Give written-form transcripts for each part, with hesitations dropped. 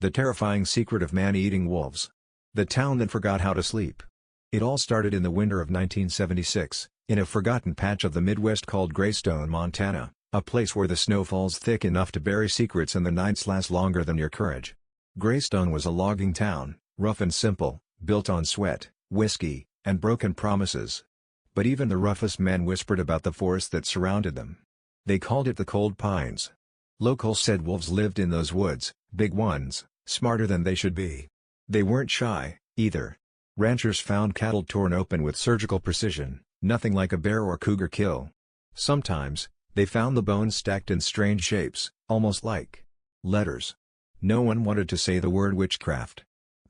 The terrifying secret of man-eating wolves. The town that forgot how to sleep. It all started in the winter of 1976, in a forgotten patch of the Midwest called Greystone, Montana, a place where the snow falls thick enough to bury secrets and the nights last longer than your courage. Greystone was a logging town, rough and simple, built on sweat, whiskey, and broken promises. But even the roughest men whispered about the forest that surrounded them. They called it the Cold Pines. Locals said wolves lived in those woods, big ones, smarter than they should be. They weren't shy, either. Ranchers found cattle torn open with surgical precision, nothing like a bear or cougar kill. Sometimes, they found the bones stacked in strange shapes, almost like letters. No one wanted to say the word witchcraft.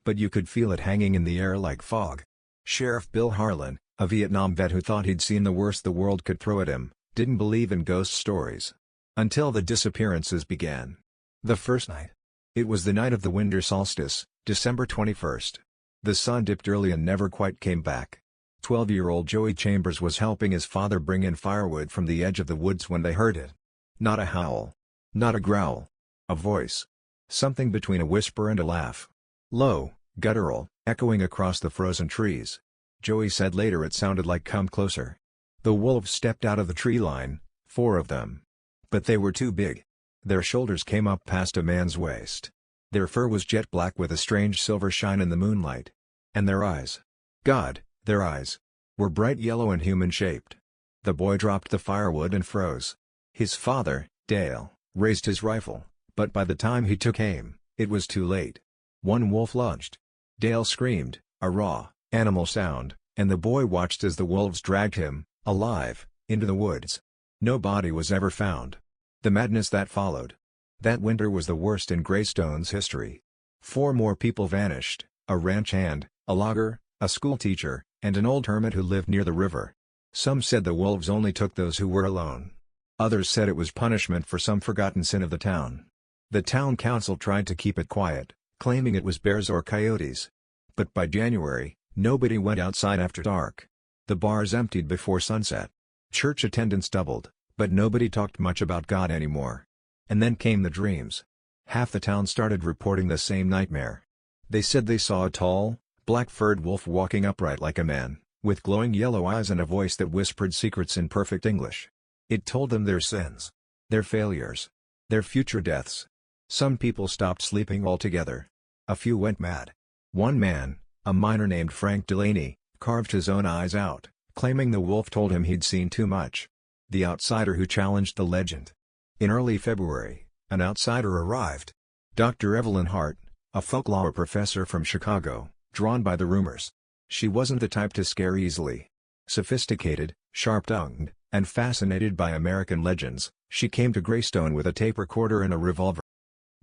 But you could feel it hanging in the air like fog. Sheriff Bill Harlan, a Vietnam vet who thought he'd seen the worst the world could throw at him, didn't believe in ghost stories. Until the disappearances began. The first night. It was the night of the winter solstice, December 21st. The sun dipped early and never quite came back. 12-year-old Joey Chambers was helping his father bring in firewood from the edge of the woods when they heard it. Not a howl. Not a growl. A voice. Something between a whisper and a laugh. Low, guttural, echoing across the frozen trees. Joey said later it sounded like "Come closer." The wolves stepped out of the tree line, 4 of them. But they were too big. Their shoulders came up past a man's waist. Their fur was jet black with a strange silver shine in the moonlight. And their eyes. God, their eyes. Were bright yellow and human-shaped. The boy dropped the firewood and froze. His father, Dale, raised his rifle, but by the time he took aim, it was too late. One wolf lunged. Dale screamed, a raw, animal sound, and the boy watched as the wolves dragged him, alive, into the woods. No body was ever found. The madness that followed. That winter was the worst in Greystone's history. 4 more people vanished, a ranch hand, a logger, a schoolteacher, and an old hermit who lived near the river. Some said the wolves only took those who were alone. Others said it was punishment for some forgotten sin of the town. The town council tried to keep it quiet, claiming it was bears or coyotes. But by January, nobody went outside after dark. The bars emptied before sunset. Church attendance doubled, but nobody talked much about God anymore. And then came the dreams. Half the town started reporting the same nightmare. They said they saw a tall, black-furred wolf walking upright like a man, with glowing yellow eyes and a voice that whispered secrets in perfect English. It told them their sins. Their failures. Their future deaths. Some people stopped sleeping altogether. A few went mad. One man, a miner named Frank Delaney, carved his own eyes out, claiming the wolf told him he'd seen too much. The outsider who challenged the legend. In early February, an outsider arrived. Dr. Evelyn Hart, a folklore professor from Chicago, drawn by the rumors. She wasn't the type to scare easily. Sophisticated, sharp-tongued, and fascinated by American legends, she came to Greystone with a tape recorder and a revolver.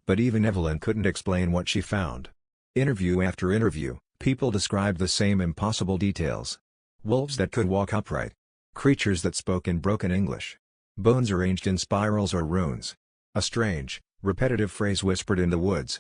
But even Evelyn couldn't explain what she found. Interview after interview, people described the same impossible details. Wolves that could walk upright. Creatures that spoke in broken English. Bones arranged in spirals or runes. A strange, repetitive phrase whispered in the woods.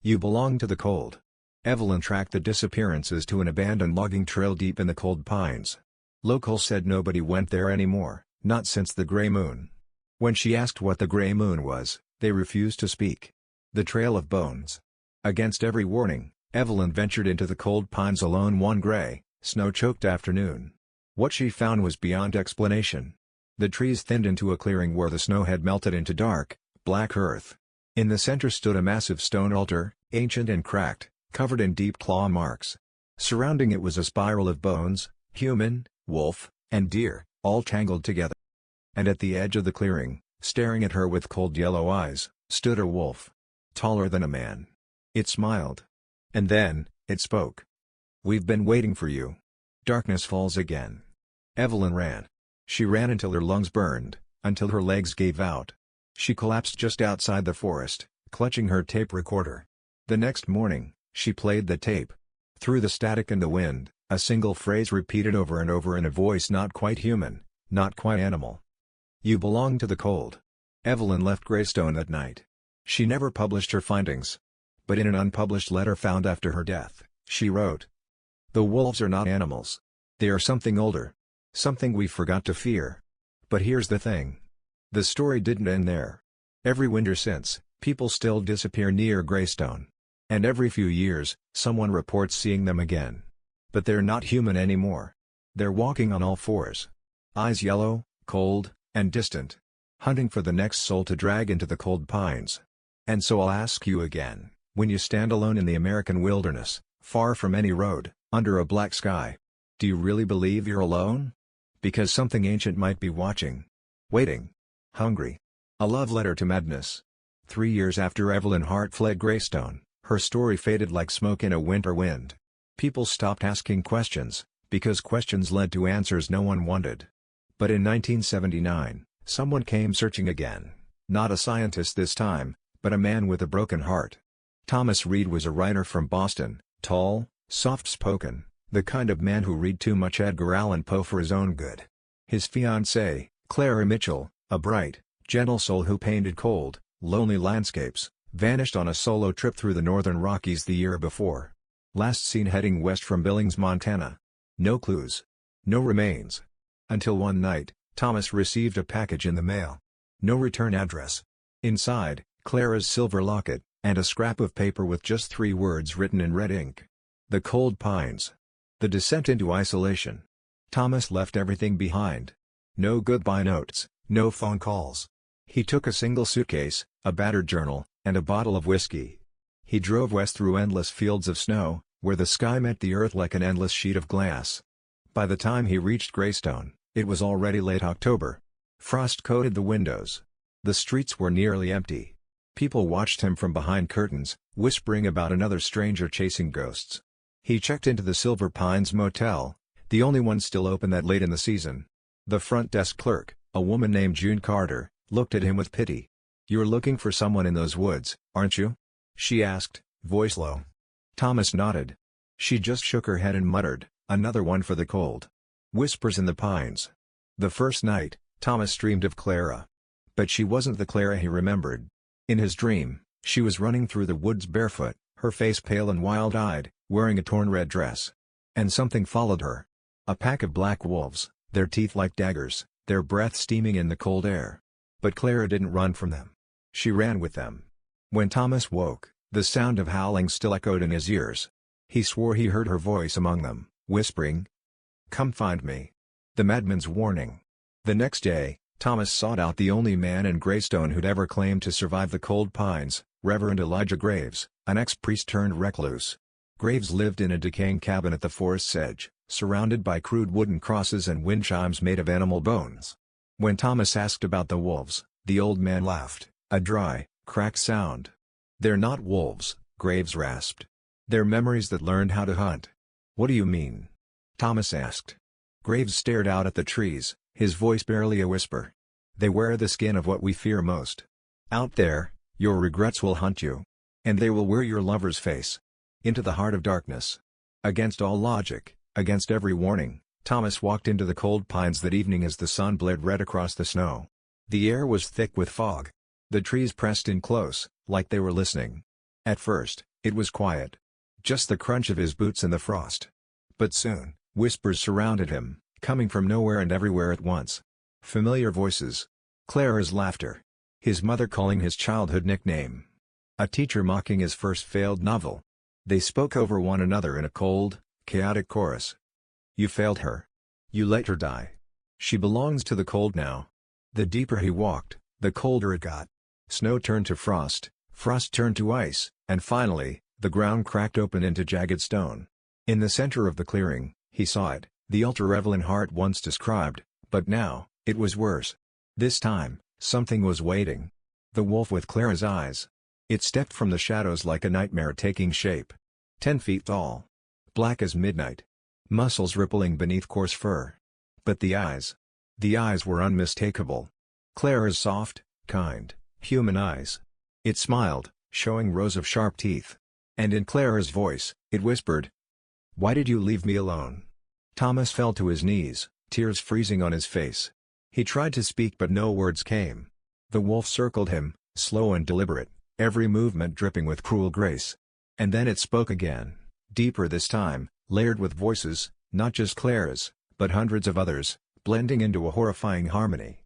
"You belong to the cold." Evelyn tracked the disappearances to an abandoned logging trail deep in the Cold Pines. Locals said nobody went there anymore, not since the Gray Moon. When she asked what the Gray Moon was, they refused to speak. The Trail of Bones. Against every warning, Evelyn ventured into the Cold Pines alone one gray, snow-choked afternoon. What she found was beyond explanation. The trees thinned into a clearing where the snow had melted into dark, black earth. In the center stood a massive stone altar, ancient and cracked, covered in deep claw marks. Surrounding it was a spiral of bones, human, wolf, and deer, all tangled together. And at the edge of the clearing, staring at her with cold yellow eyes, stood a wolf. Taller than a man. It smiled. And then, it spoke. "We've been waiting for you." Darkness falls again. Evelyn ran. She ran until her lungs burned, until her legs gave out. She collapsed just outside the forest, clutching her tape recorder. The next morning, she played the tape. Through the static and the wind, a single phrase repeated over and over in a voice not quite human, not quite animal. "You belong to the cold." Evelyn left Greystone that night. She never published her findings. But in an unpublished letter found after her death, she wrote, "The wolves are not animals. They are something older. Something we forgot to fear. But here's the thing. The story didn't end there. Every winter since, people still disappear near Greystone. And every few years, someone reports seeing them again. But they're not human anymore. They're walking on all fours. Eyes yellow, cold, and distant. Hunting for the next soul to drag into the cold pines. And so I'll ask you again, when you stand alone in the American wilderness, far from any road, under a black sky, do you really believe you're alone? Because something ancient might be watching. Waiting. Hungry. A love letter to madness. 3 years after Evelyn Hart fled Greystone, her story faded like smoke in a winter wind. People stopped asking questions, because questions led to answers no one wanted. But in 1979, someone came searching again. Not a scientist this time, but a man with a broken heart. Thomas Reed was a writer from Boston, tall, soft-spoken, the kind of man who read too much Edgar Allan Poe for his own good. His fiancée, Clara Mitchell, a bright, gentle soul who painted cold, lonely landscapes, vanished on a solo trip through the northern Rockies the year before. Last seen heading west from Billings, Montana. No clues. No remains. Until one night, Thomas received a package in the mail. No return address. Inside, Clara's silver locket, and a scrap of paper with just 3 words written in red ink. The Cold Pines. The descent into isolation. Thomas left everything behind. No goodbye notes, no phone calls. He took a single suitcase, a battered journal, and a bottle of whiskey. He drove west through endless fields of snow, where the sky met the earth like an endless sheet of glass. By the time he reached Greystone, it was already late October. Frost coated the windows. The streets were nearly empty. People watched him from behind curtains, whispering about another stranger chasing ghosts. He checked into the Silver Pines Motel, the only one still open that late in the season. The front desk clerk, a woman named June Carter, looked at him with pity. "You're looking for someone in those woods, aren't you?" she asked, voice low. Thomas nodded. She just shook her head and muttered, "Another one for the cold." Whispers in the pines. The first night, Thomas dreamed of Clara. But she wasn't the Clara he remembered. In his dream, she was running through the woods barefoot, her face pale and wild-eyed, wearing a torn red dress. And something followed her. A pack of black wolves, their teeth like daggers, their breath steaming in the cold air. But Clara didn't run from them. She ran with them. When Thomas woke, the sound of howling still echoed in his ears. He swore he heard her voice among them, whispering, "Come find me." The madman's warning. The next day, Thomas sought out the only man in Greystone who'd ever claimed to survive the cold pines, Reverend Elijah Graves, an ex-priest turned recluse. Graves lived in a decaying cabin at the forest's edge, surrounded by crude wooden crosses and wind chimes made of animal bones. When Thomas asked about the wolves, the old man laughed, a dry, cracked sound. "They're not wolves," Graves rasped. "They're memories that learned how to hunt." "What do you mean?" Thomas asked. Graves stared out at the trees, his voice barely a whisper. "They wear the skin of what we fear most. Out there, your regrets will hunt you. And they will wear your lover's face. Into the heart of darkness." Against all logic, against every warning, Thomas walked into the cold pines that evening as the sun bled red across the snow. The air was thick with fog. The trees pressed in close, like they were listening. At first, it was quiet. Just the crunch of his boots in the frost. But soon, whispers surrounded him, coming from nowhere and everywhere at once. Familiar voices. Clara's laughter. His mother calling his childhood nickname. A teacher mocking his first failed novel. They spoke over one another in a cold, chaotic chorus. "You failed her. You let her die. She belongs to the cold now." The deeper he walked, the colder it got. Snow turned to frost, frost turned to ice, and finally, the ground cracked open into jagged stone. In the center of the clearing, he saw it, the altar Evelyn Hart once described, but now, it was worse. This time, something was waiting. The wolf with Clara's eyes. It stepped from the shadows like a nightmare taking shape. 10 feet tall. Black as midnight. Muscles rippling beneath coarse fur. But the eyes. The eyes were unmistakable. Clara's soft, kind, human eyes. It smiled, showing rows of sharp teeth. And in Clara's voice, it whispered, "Why did you leave me alone?" Thomas fell to his knees, tears freezing on his face. He tried to speak but no words came. The wolf circled him, slow and deliberate, every movement dripping with cruel grace. And then it spoke again, deeper this time, layered with voices, not just Clara's, but hundreds of others, blending into a horrifying harmony.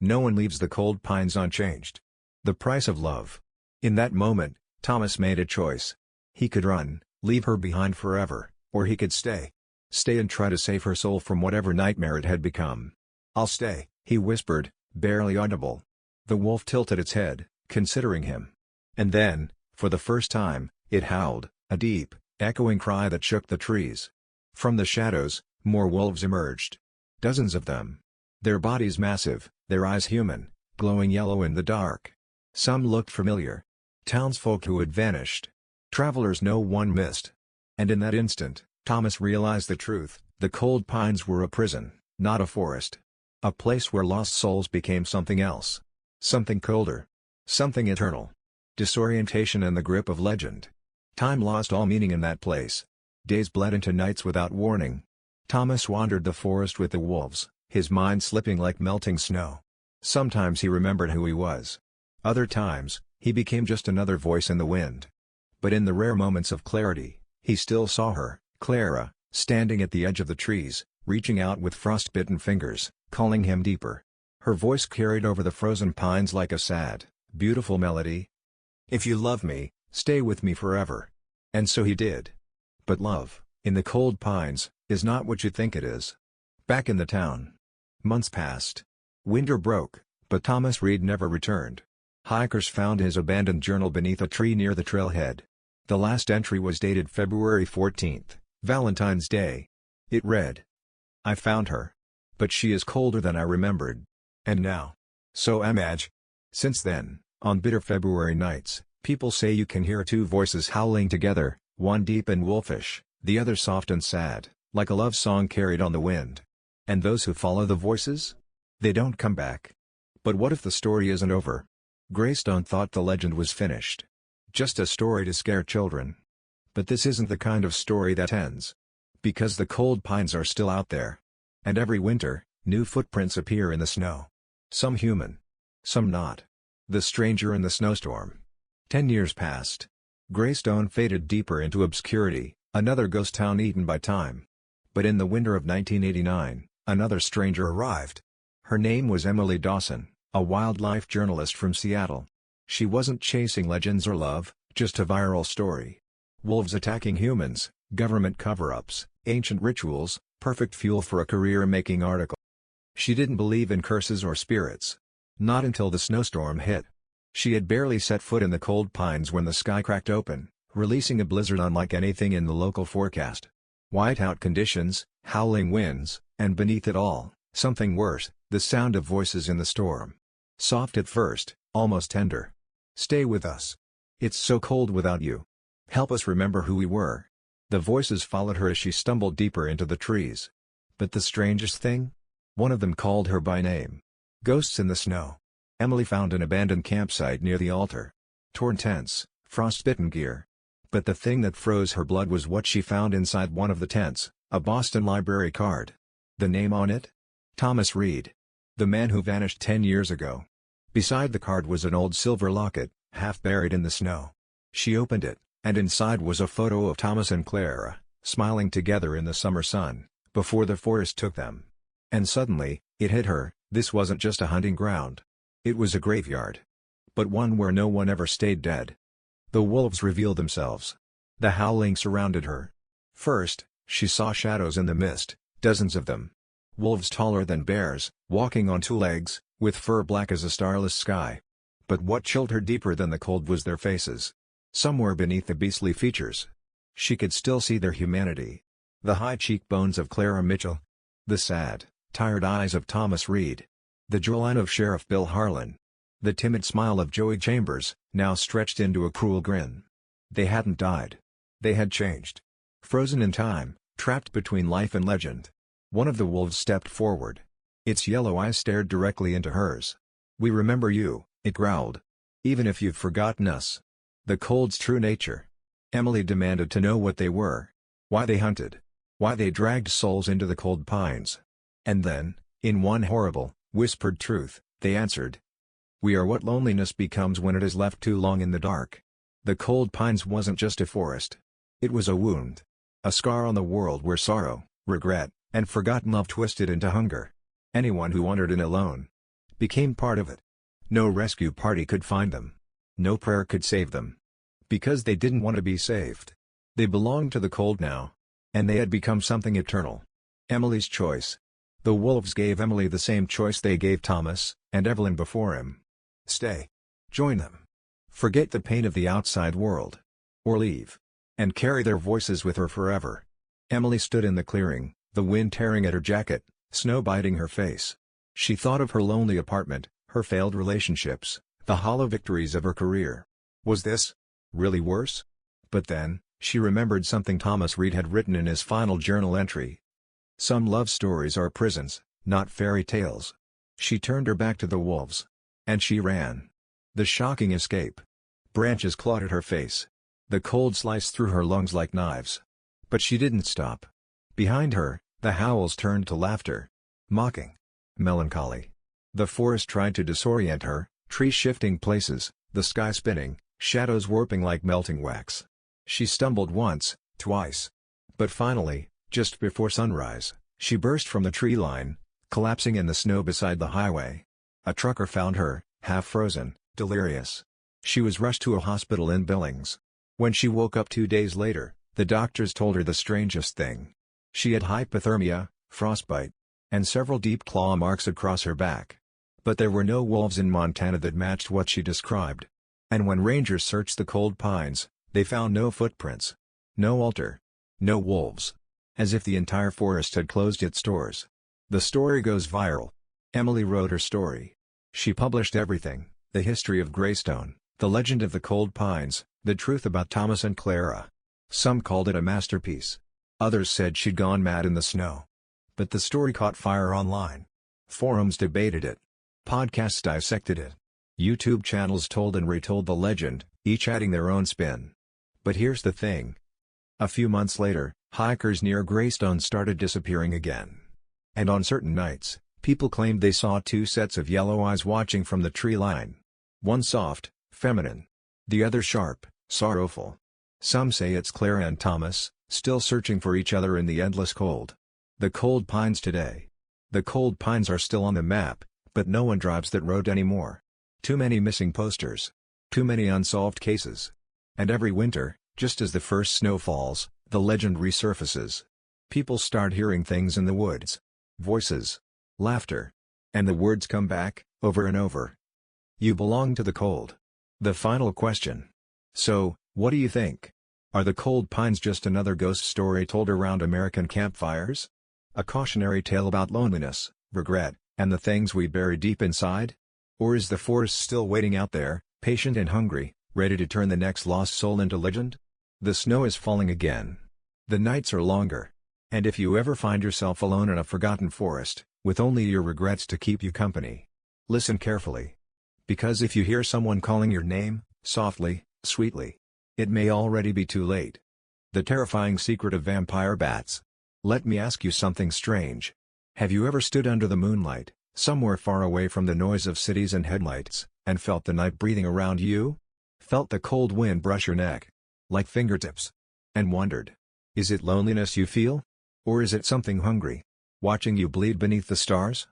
"No one leaves the cold pines unchanged. The price of love." In that moment, Thomas made a choice. He could run, leave her behind forever, or he could stay. Stay and try to save her soul from whatever nightmare it had become. "I'll stay," he whispered, barely audible. The wolf tilted its head, considering him. And then, for the first time, it howled, a deep, echoing cry that shook the trees. From the shadows, more wolves emerged. Dozens of them. Their bodies massive, their eyes human, glowing yellow in the dark. Some looked familiar. Townsfolk who had vanished. Travelers no one missed. And in that instant, Thomas realized the truth: the cold pines were a prison, not a forest. A place where lost souls became something else. Something colder. Something eternal. Disorientation and the grip of legend. Time lost all meaning in that place. Days bled into nights without warning. Thomas wandered the forest with the wolves, his mind slipping like melting snow. Sometimes he remembered who he was. Other times, he became just another voice in the wind. But in the rare moments of clarity, he still saw her, Clara, standing at the edge of the trees, reaching out with frost-bitten fingers, calling him deeper. Her voice carried over the frozen pines like a sad, beautiful melody. "If you love me, stay with me forever." And so he did. But love, in the cold pines, is not what you think it is. Back in the town. Months passed. Winter broke, but Thomas Reed never returned. Hikers found his abandoned journal beneath a tree near the trailhead. The last entry was dated February 14th, Valentine's Day. It read, "I found her. But she is colder than I remembered. And now. So imagine." Since then, on bitter February nights, people say you can hear two voices howling together, one deep and wolfish, the other soft and sad, like a love song carried on the wind. And those who follow the voices? They don't come back. But what if the story isn't over? Greystone thought the legend was finished. Just a story to scare children. But this isn't the kind of story that ends. Because the cold pines are still out there. And every winter, new footprints appear in the snow. Some human. Some not. The stranger in the snowstorm. 10 years passed. Greystone faded deeper into obscurity, another ghost town eaten by time. But in the winter of 1989, another stranger arrived. Her name was Emily Dawson, a wildlife journalist from Seattle. She wasn't chasing legends or love, just a viral story. Wolves attacking humans, government cover-ups, ancient rituals, perfect fuel for a career-making article. She didn't believe in curses or spirits. Not until the snowstorm hit. She had barely set foot in the cold pines when the sky cracked open, releasing a blizzard unlike anything in the local forecast. Whiteout conditions, howling winds, and beneath it all, something worse, the sound of voices in the storm. Soft at first, almost tender. "Stay with us. It's so cold without you. Help us remember who we were." The voices followed her as she stumbled deeper into the trees. But the strangest thing? One of them called her by name. Ghosts in the snow. Emily found an abandoned campsite near the altar. Torn tents, frostbitten gear. But the thing that froze her blood was what she found inside one of the tents, a Boston Library card. The name on it? Thomas Reed. The man who vanished 10 years ago. Beside the card was an old silver locket, half buried in the snow. She opened it, and inside was a photo of Thomas and Clara, smiling together in the summer sun, before the forest took them. And suddenly, it hit her, this wasn't just a hunting ground. It was a graveyard. But one where no one ever stayed dead. The wolves revealed themselves. The howling surrounded her. First, she saw shadows in the mist, dozens of them. Wolves taller than bears, walking on two legs, with fur black as a starless sky. But what chilled her deeper than the cold was their faces. Somewhere beneath the beastly features, she could still see their humanity. The high cheekbones of Clara Mitchell. The sad, tired eyes of Thomas Reed. The jawline of Sheriff Bill Harlan. The timid smile of Joey Chambers, now stretched into a cruel grin. They hadn't died. They had changed. Frozen in time, trapped between life and legend. One of the wolves stepped forward. Its yellow eyes stared directly into hers. "We remember you," it growled. "Even if you've forgotten us." The cold's true nature. Emily demanded to know what they were. Why they hunted. Why they dragged souls into the cold pines. And then, in one horrible, whispered truth, they answered. "We are what loneliness becomes when it is left too long in the dark." The cold pines wasn't just a forest. It was a wound. A scar on the world where sorrow, regret, and forgotten love twisted into hunger. Anyone who wandered in alone became part of it. No rescue party could find them. No prayer could save them. Because they didn't want to be saved. They belonged to the cold now. And they had become something eternal. Emily's choice. The wolves gave Emily the same choice they gave Thomas and Evelyn before him. Stay. Join them. Forget the pain of the outside world. Or leave. And carry their voices with her forever. Emily stood in the clearing, the wind tearing at her jacket, snow biting her face. She thought of her lonely apartment, her failed relationships, the hollow victories of her career. Was this really worse? But then, she remembered something Thomas Reed had written in his final journal entry. Some love stories are prisons, not fairy tales. She turned her back to the wolves. And she ran. The shocking escape. Branches clawed at her face. The cold sliced through her lungs like knives. But she didn't stop. Behind her, the howls turned to laughter. Mocking. Melancholy. The forest tried to disorient her, trees shifting places, the sky spinning, shadows warping like melting wax. She stumbled once, twice. But finally, just before sunrise, she burst from the tree line, collapsing in the snow beside the highway. A trucker found her, half frozen, delirious. She was rushed to a hospital in Billings. When she woke up 2 days later, the doctors told her the strangest thing. She had hypothermia, frostbite, and several deep claw marks across her back. But there were no wolves in Montana that matched what she described. And when rangers searched the cold pines, they found no footprints. No altar. No wolves. As if the entire forest had closed its doors. The story goes viral. Emily wrote her story. She published everything, the history of Greystone, the legend of the cold pines, the truth about Thomas and Clara. Some called it a masterpiece. Others said she'd gone mad in the snow. But the story caught fire online. Forums debated it. Podcasts dissected it. YouTube channels told and retold the legend, each adding their own spin. But here's the thing. A few months later, hikers near Greystone started disappearing again. And on certain nights, people claimed they saw 2 sets of yellow eyes watching from the tree line. One soft, feminine. The other sharp, sorrowful. Some say it's Clara and Thomas, still searching for each other in the endless cold. The cold pines today. The cold pines are still on the map, but no one drives that road anymore. Too many missing posters. Too many unsolved cases. And every winter, just as the first snow falls, the legend resurfaces. People start hearing things in the woods. Voices. Laughter. And the words come back, over and over. You belong to the cold. The final question. So, what do you think? Are the cold pines just another ghost story told around American campfires? A cautionary tale about loneliness, regret, and the things we bury deep inside? Or is the forest still waiting out there, patient and hungry, ready to turn the next lost soul into legend? The snow is falling again. The nights are longer. And if you ever find yourself alone in a forgotten forest, with only your regrets to keep you company, listen carefully. Because if you hear someone calling your name, softly, sweetly, it may already be too late. The terrifying secret of vampire bats. Let me ask you something strange. Have you ever stood under the moonlight, somewhere far away from the noise of cities and headlights, and felt the night breathing around you? Felt the cold wind brush your neck, like fingertips? And wondered, is it loneliness you feel? Or is it something hungry, watching you bleed beneath the stars?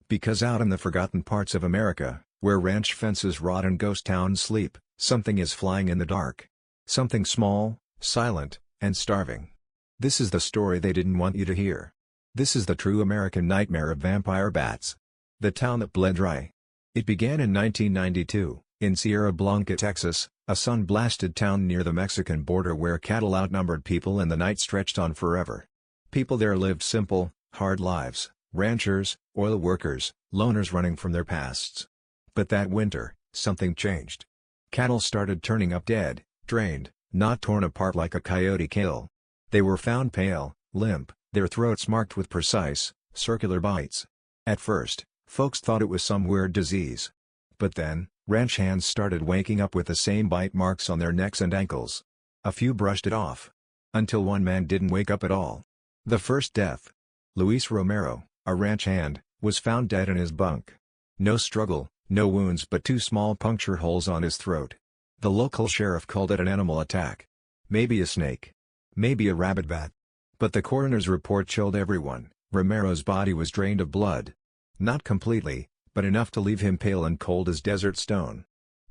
Because out in the forgotten parts of America, where ranch fences rot and ghost towns sleep, something is flying in the dark. Something small, silent, and starving. This is the story they didn't want you to hear. This is the true American nightmare of vampire bats. The town that bled dry. It began in 1992, in Sierra Blanca, Texas, a sun-blasted town near the Mexican border where cattle outnumbered people and the night stretched on forever. People there lived simple, hard lives, ranchers, oil workers, loners running from their pasts. But that winter, something changed. Cattle started turning up dead, drained, not torn apart like a coyote kill. They were found pale, limp, their throats marked with precise, circular bites. At first, folks thought it was some weird disease. But then, ranch hands started waking up with the same bite marks on their necks and ankles. A few brushed it off. Until one man didn't wake up at all. The first death. Luis Romero, a ranch hand, was found dead in his bunk. No struggle, no wounds but 2 small puncture holes on his throat. The local sheriff called it an animal attack. Maybe a snake. Maybe a rabid bat. But the coroner's report chilled everyone. Romero's body was drained of blood. Not completely, but enough to leave him pale and cold as desert stone.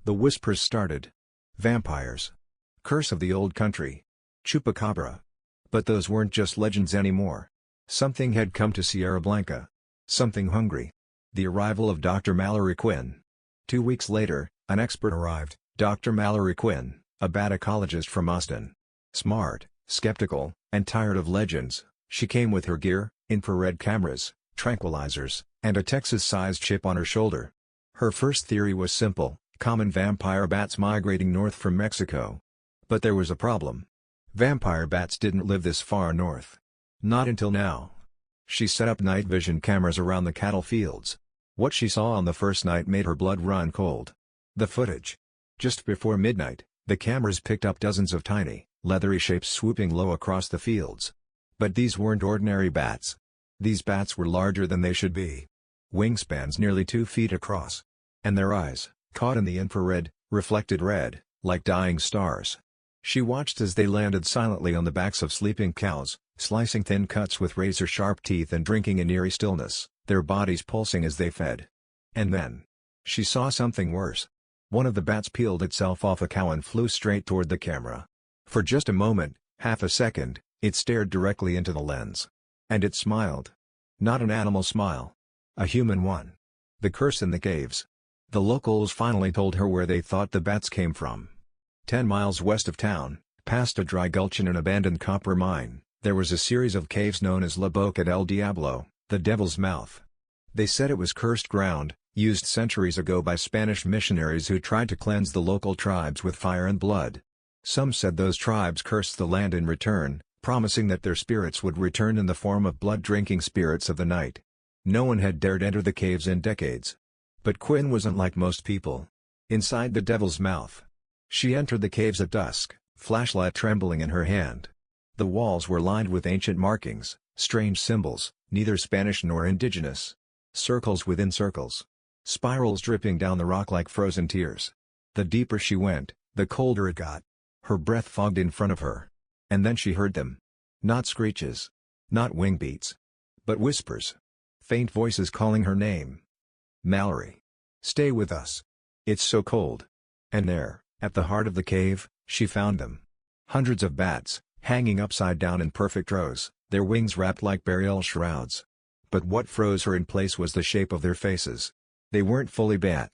The whispers started. Vampires. Curse of the Old Country. Chupacabra. But those weren't just legends anymore. Something had come to Sierra Blanca. Something hungry. The arrival of Dr. Mallory Quinn. 2 weeks later, an expert arrived, Dr. Mallory Quinn, a bat ecologist from Austin. Smart, skeptical, and tired of legends, she came with her gear, infrared cameras, tranquilizers, and a Texas-sized chip on her shoulder. Her first theory was simple: common vampire bats migrating north from Mexico. But there was a problem. Vampire bats didn't live this far north. Not until now. She set up night vision cameras around the cattle fields. What she saw on the first night made her blood run cold. The footage. Just before midnight, the cameras picked up dozens of tiny, leathery shapes swooping low across the fields. But these weren't ordinary bats. These bats were larger than they should be. Wingspans nearly 2 feet across. And their eyes, caught in the infrared, reflected red, like dying stars. She watched as they landed silently on the backs of sleeping cows, slicing thin cuts with razor-sharp teeth and drinking in eerie stillness, their bodies pulsing as they fed. And then, she saw something worse. One of the bats peeled itself off a cow and flew straight toward the camera. For just a moment, half a second, it stared directly into the lens. And it smiled. Not an animal smile. A human one. The curse in the caves. The locals finally told her where they thought the bats came from. 10 miles west of town, past a dry gulch in an abandoned copper mine, there was a series of caves known as La Boca del Diablo, the Devil's Mouth. They said it was cursed ground, used centuries ago by Spanish missionaries who tried to cleanse the local tribes with fire and blood. Some said those tribes cursed the land in return, promising that their spirits would return in the form of blood-drinking spirits of the night. No one had dared enter the caves in decades. But Quinn wasn't like most people. Inside the Devil's Mouth. She entered the caves at dusk, flashlight trembling in her hand. The walls were lined with ancient markings, strange symbols, neither Spanish nor indigenous. Circles within circles. Spirals dripping down the rock like frozen tears. The deeper she went, the colder it got. Her breath fogged in front of her. And then she heard them. Not screeches. Not wing beats. But whispers. Faint voices calling her name. Mallory. Stay with us. It's so cold. And there, at the heart of the cave, she found them. Hundreds of bats, hanging upside down in perfect rows, their wings wrapped like burial shrouds. But what froze her in place was the shape of their faces. They weren't fully bat.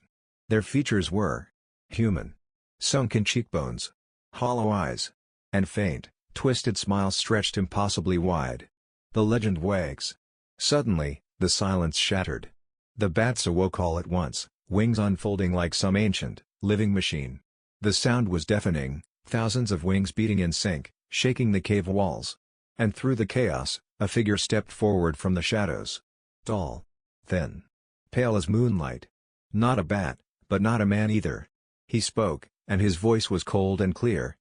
Their features were human. Sunken cheekbones. Hollow eyes. And faint, twisted smiles stretched impossibly wide. The legend wags. Suddenly, the silence shattered. The bats awoke all at once, wings unfolding like some ancient, living machine. The sound was deafening, thousands of wings beating in sync, shaking the cave walls. And through the chaos, a figure stepped forward from the shadows. Tall. Thin. Pale as moonlight. Not a bat, but not a man either. He spoke, and his voice was cold and clear.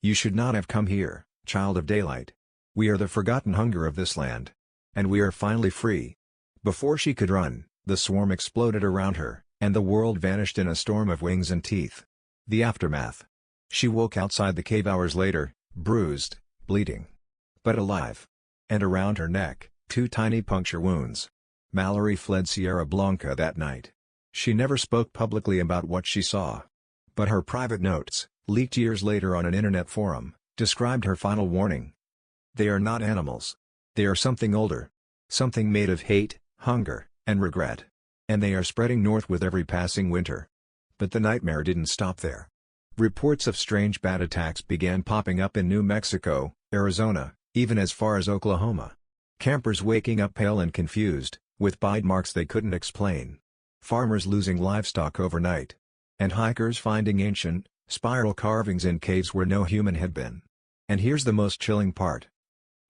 You should not have come here, child of daylight. We are the forgotten hunger of this land. And we are finally free. Before she could run, the swarm exploded around her, and the world vanished in a storm of wings and teeth. The aftermath. She woke outside the cave hours later, bruised, bleeding. But alive. And around her neck, 2 tiny puncture wounds. Mallory fled Sierra Blanca that night. She never spoke publicly about what she saw. But her private notes, leaked years later on an internet forum, described her final warning. They are not animals. They are something older. Something made of hate, hunger, and regret. And they are spreading north with every passing winter. But the nightmare didn't stop there. Reports of strange bat attacks began popping up in New Mexico, Arizona, even as far as Oklahoma. Campers waking up pale and confused, with bite marks they couldn't explain. Farmers losing livestock overnight. And hikers finding ancient, spiral carvings in caves where no human had been. And here's the most chilling part.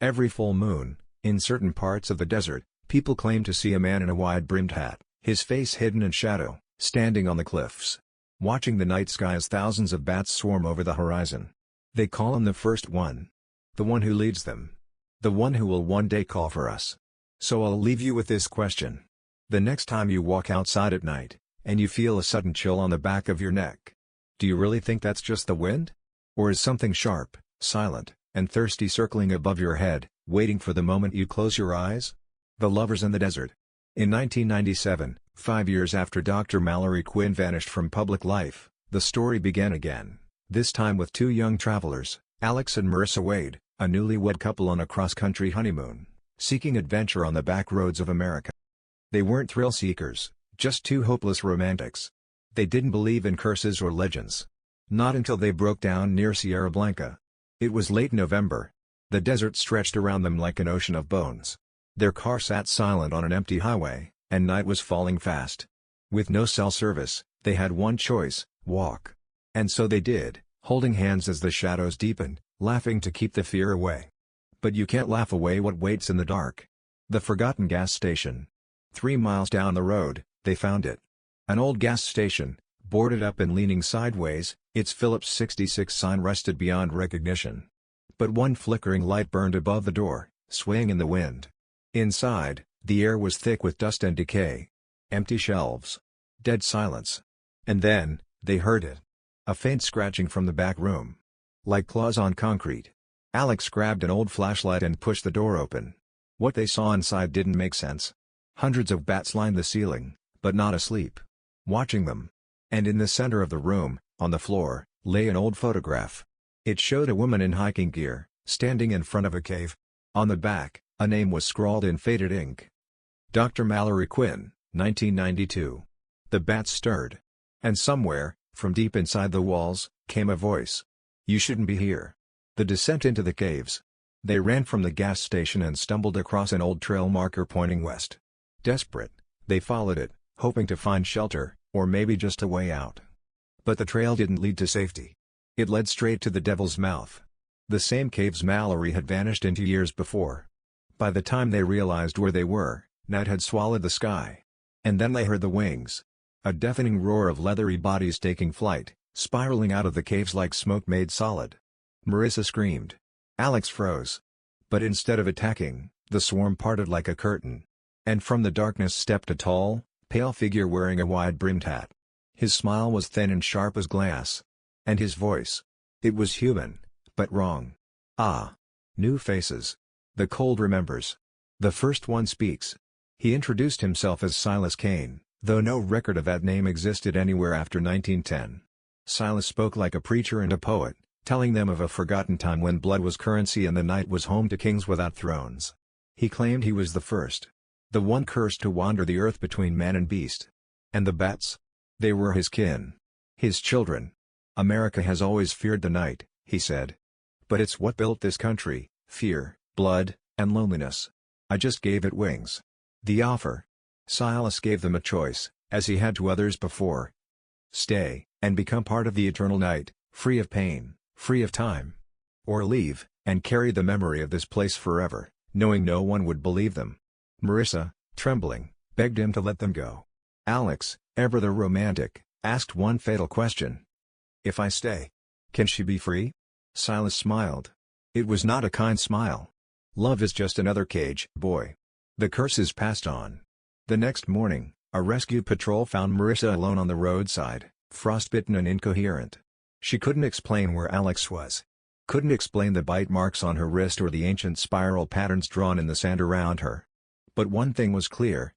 Every full moon, in certain parts of the desert, people claim to see a man in a wide-brimmed hat, his face hidden in shadow, standing on the cliffs, watching the night sky as thousands of bats swarm over the horizon. They call him the first one. The one who leads them. The one who will one day call for us. So I'll leave you with this question. The next time you walk outside at night, and you feel a sudden chill on the back of your neck, do you really think that's just the wind? Or is something sharp, silent, and thirsty circling above your head, waiting for the moment you close your eyes? The Lovers in the Desert. In 1997, 5 years after Dr. Mallory Quinn vanished from public life, the story began again. This time with two young travelers, Alex and Marissa Wade, a newlywed couple on a cross-country honeymoon, seeking adventure on the back roads of America. They weren't thrill seekers, just two hopeless romantics. They didn't believe in curses or legends. Not until they broke down near Sierra Blanca. It was late November. The desert stretched around them like an ocean of bones. Their car sat silent on an empty highway, and night was falling fast. With no cell service, they had one choice: walk. And so they did, holding hands as the shadows deepened, laughing to keep the fear away. But you can't laugh away what waits in the dark. The forgotten gas station. 3 miles down the road, they found it. An old gas station, boarded up and leaning sideways, its Phillips 66 sign rusted beyond recognition. But one flickering light burned above the door, swaying in the wind. Inside, the air was thick with dust and decay. Empty shelves. Dead silence. And then, they heard it. A faint scratching from the back room. Like claws on concrete. Alex grabbed an old flashlight and pushed the door open. What they saw inside didn't make sense. Hundreds of bats lined the ceiling, but not asleep. Watching them. And in the center of the room, on the floor, lay an old photograph. It showed a woman in hiking gear, standing in front of a cave. On the back, a name was scrawled in faded ink. Dr. Mallory Quinn, 1992. The bats stirred. And somewhere, from deep inside the walls, came a voice. You shouldn't be here. The descent into the caves. They ran from the gas station and stumbled across an old trail marker pointing west. Desperate, they followed it, hoping to find shelter, or maybe just a way out. But the trail didn't lead to safety. It led straight to the Devil's Mouth. The same caves Mallory had vanished into years before. By the time they realized where they were, night had swallowed the sky. And then they heard the wings. A deafening roar of leathery bodies taking flight, spiraling out of the caves like smoke made solid. Marissa screamed. Alex froze. But instead of attacking, the swarm parted like a curtain. And from the darkness stepped a tall, pale figure wearing a wide-brimmed hat. His smile was thin and sharp as glass. And his voice. It was human, but wrong. Ah. New faces. The cold remembers. The first one speaks. He introduced himself as Silas Kane, though no record of that name existed anywhere after 1910. Silas spoke like a preacher and a poet, telling them of a forgotten time when blood was currency and the night was home to kings without thrones. He claimed he was the first. The one cursed to wander the earth between man and beast. And the bats? They were his kin. His children. America has always feared the night, he said. But it's what built this country: fear, blood, and loneliness. I just gave it wings. The offer. Silas gave them a choice, as he had to others before. Stay, and become part of the eternal night, free of pain, free of time. Or leave, and carry the memory of this place forever, knowing no one would believe them. Marissa, trembling, begged him to let them go. Alex, ever the romantic, asked one fatal question. If I stay, can she be free? Silas smiled. It was not a kind smile. Love is just another cage, boy. The curse is passed on. The next morning, a rescue patrol found Marissa alone on the roadside, frostbitten and incoherent. She couldn't explain where Alex was. Couldn't explain the bite marks on her wrist or the ancient spiral patterns drawn in the sand around her. But one thing was clear.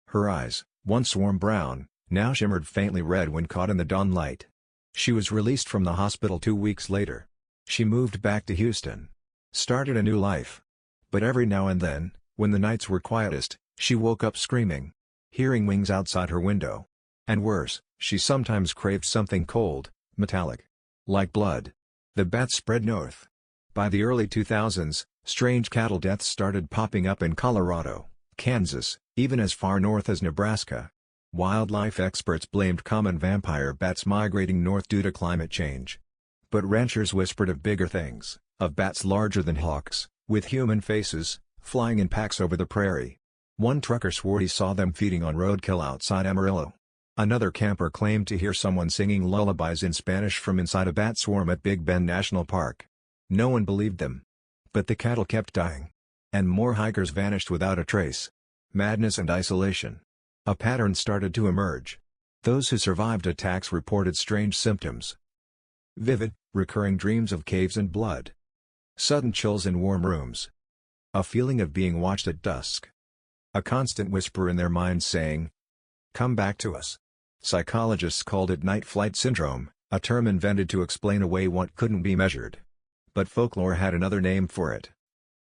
Her eyes, once warm brown, now shimmered faintly red when caught in the dawn light. She was released from the hospital 2 weeks later. She moved back to Houston. Started a new life. But every now and then, when the nights were quietest, she woke up screaming. Hearing wings outside her window. And worse, she sometimes craved something cold, metallic. Like blood. The bats spread north. By the early 2000s, strange cattle deaths started popping up in Colorado, Kansas, even as far north as Nebraska. Wildlife experts blamed common vampire bats migrating north due to climate change. But ranchers whispered of bigger things, of bats larger than hawks, with human faces, flying in packs over the prairie. One trucker swore he saw them feeding on roadkill outside Amarillo. Another camper claimed to hear someone singing lullabies in Spanish from inside a bat swarm at Big Bend National Park. No one believed them. But the cattle kept dying. And more hikers vanished without a trace. Madness and isolation. A pattern started to emerge. Those who survived attacks reported strange symptoms. Vivid, recurring dreams of caves and blood. Sudden chills in warm rooms. A feeling of being watched at dusk. A constant whisper in their minds saying, "Come back to us." Psychologists called it night flight syndrome, a term invented to explain away what couldn't be measured. But folklore had another name for it.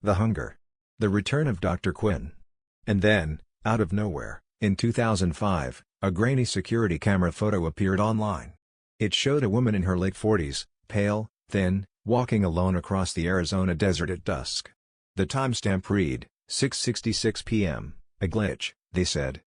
The hunger. The return of Dr. Quinn. And then, out of nowhere, in 2005, a grainy security camera photo appeared online. It showed a woman in her late 40s, pale, thin, walking alone across the Arizona desert at dusk. The timestamp read, 6:66 p.m., a glitch, they said.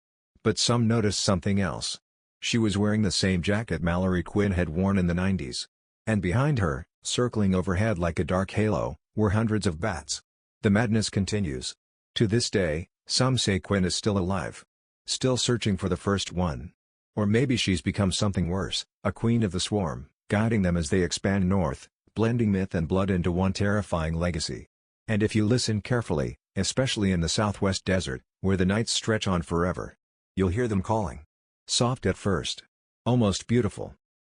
But some noticed something else. She was wearing the same jacket Mallory Quinn had worn in the 90s. And behind her, circling overhead like a dark halo, were hundreds of bats. The madness continues. To this day, some say Quinn is still alive. Still searching for the first one. Or maybe she's become something worse, a queen of the swarm, guiding them as they expand north, blending myth and blood into one terrifying legacy. And if you listen carefully, especially in the southwest desert, where the nights stretch on forever, you'll hear them calling. Soft at first. Almost beautiful.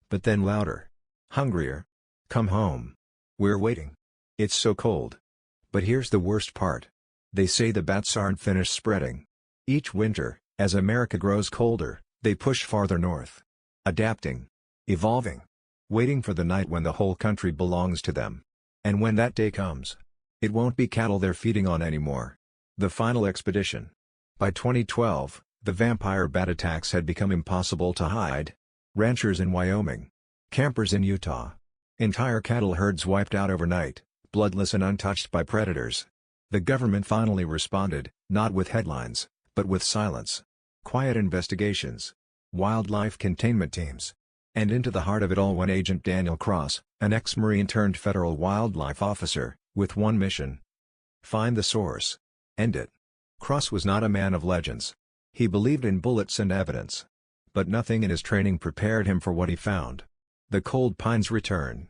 But then louder. Hungrier. Come home. We're waiting. It's so cold. But here's the worst part. They say the bats aren't finished spreading. Each winter, as America grows colder, they push farther north. Adapting. Evolving. Waiting for the night when the whole country belongs to them. And when that day comes, it won't be cattle they're feeding on anymore. The final expedition. By 2012, the vampire bat attacks had become impossible to hide. Ranchers in Wyoming. Campers in Utah. Entire cattle herds wiped out overnight, bloodless and untouched by predators. The government finally responded, not with headlines, but with silence. Quiet investigations. Wildlife containment teams. And into the heart of it all went Agent Daniel Cross, an ex-Marine turned federal wildlife officer, with one mission. Find the source. End it. Cross was not a man of legends. He believed in bullets and evidence. But nothing in his training prepared him for what he found. The Cold Pines return.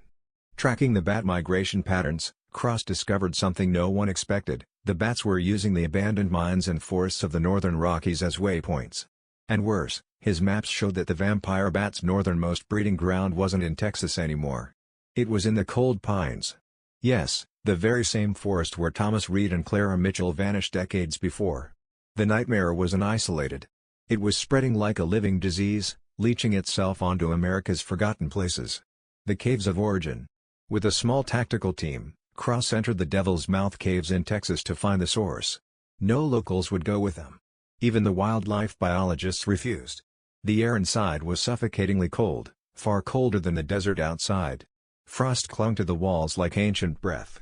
Tracking the bat migration patterns, Cross discovered something no one expected. The bats were using the abandoned mines and forests of the northern Rockies as waypoints. And worse, his maps showed that the vampire bat's northernmost breeding ground wasn't in Texas anymore. It was in the Cold Pines. Yes, the very same forest where Thomas Reed and Clara Mitchell vanished decades before. The nightmare wasn't isolated. It was spreading like a living disease, leaching itself onto America's forgotten places. The Caves of Origin. With a small tactical team, Cross entered the Devil's Mouth Caves in Texas to find the source. No locals would go with them. Even the wildlife biologists refused. The air inside was suffocatingly cold, far colder than the desert outside. Frost clung to the walls like ancient breath.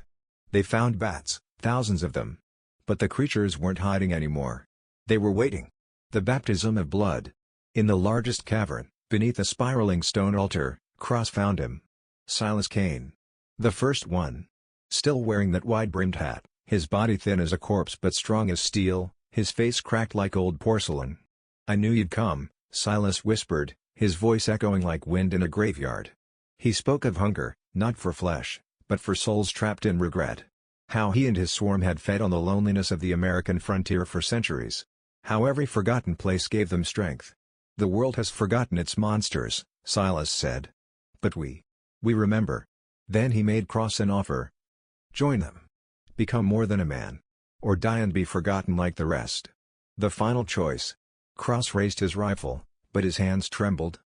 They found bats, thousands of them. But the creatures weren't hiding anymore. They were waiting. The baptism of blood. In the largest cavern, beneath a spiraling stone altar, Cross found him. Silas Kane. The first one. Still wearing that wide-brimmed hat, his body thin as a corpse but strong as steel, his face cracked like old porcelain. "I knew you'd come," Silas whispered, his voice echoing like wind in a graveyard. He spoke of hunger, not for flesh, but for souls trapped in regret. How he and his swarm had fed on the loneliness of the American frontier for centuries. How every forgotten place gave them strength. "The world has forgotten its monsters," Silas said. "But we remember." Then he made Cross an offer. Join them. Become more than a man. Or die and be forgotten like the rest. The final choice. Cross raised his rifle, but his hands trembled.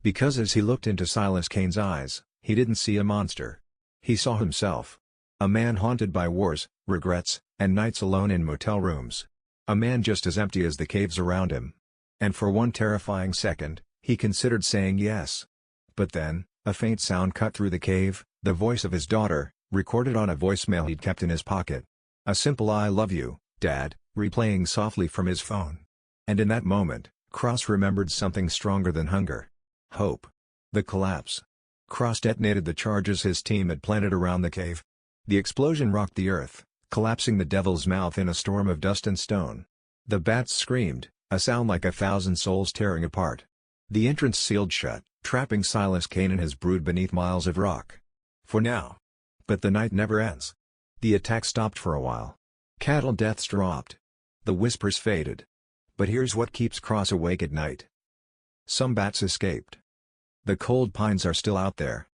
Because as he looked into Silas Kane's eyes, he didn't see a monster. He saw himself. A man haunted by wars, regrets, and nights alone in motel rooms. A man just as empty as the caves around him. And for one terrifying second, he considered saying yes. But then, a faint sound cut through the cave, the voice of his daughter, recorded on a voicemail he'd kept in his pocket. A simple "I love you, Dad," replaying softly from his phone. And in that moment, Cross remembered something stronger than hunger. Hope. The collapse. Cross detonated the charges his team had planted around the cave. The explosion rocked the earth, collapsing the Devil's Mouth in a storm of dust and stone. The bats screamed, a sound like 1,000 souls tearing apart. The entrance sealed shut, trapping Silas Kane and his brood beneath miles of rock. For now. But the night never ends. The attack stopped for a while. Cattle deaths dropped. The whispers faded. But here's what keeps Cross awake at night. Some bats escaped. The Cold Pines are still out there.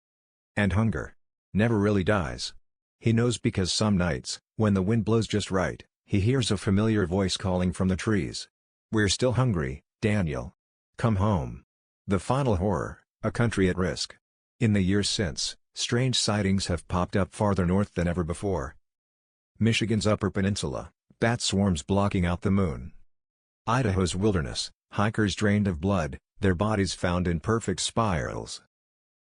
And hunger never really dies. He knows because some nights, when the wind blows just right, he hears a familiar voice calling from the trees. "We're still hungry, Daniel. Come home." The final horror, a country at risk. In the years since, strange sightings have popped up farther north than ever before. Michigan's Upper Peninsula, bat swarms blocking out the moon. Idaho's wilderness, hikers drained of blood, their bodies found in perfect spirals.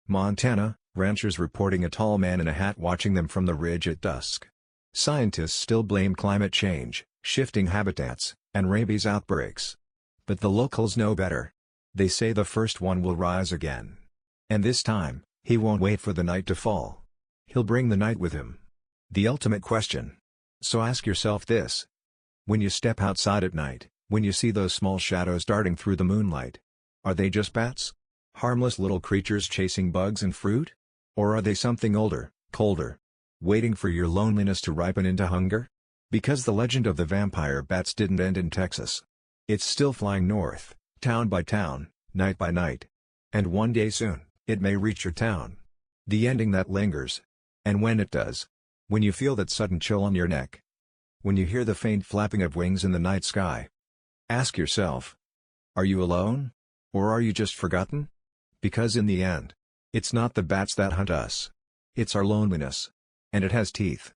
Montana, ranchers reporting a tall man in a hat watching them from the ridge at dusk. Scientists still blame climate change, shifting habitats, and rabies outbreaks. But the locals know better. They say the first one will rise again. And this time, he won't wait for the night to fall. He'll bring the night with him. The ultimate question. So ask yourself this. When you step outside at night, when you see those small shadows darting through the moonlight, are they just bats? Harmless little creatures chasing bugs and fruit? Or are they something older, colder? Waiting for your loneliness to ripen into hunger? Because the legend of the vampire bats didn't end in Texas. It's still flying north, town by town, night by night. And one day soon, it may reach your town. The ending that lingers. And when it does, when you feel that sudden chill on your neck, when you hear the faint flapping of wings in the night sky, ask yourself, are you alone? Or are you just forgotten? Because in the end, it's not the bats that hunt us. It's our loneliness. And it has teeth.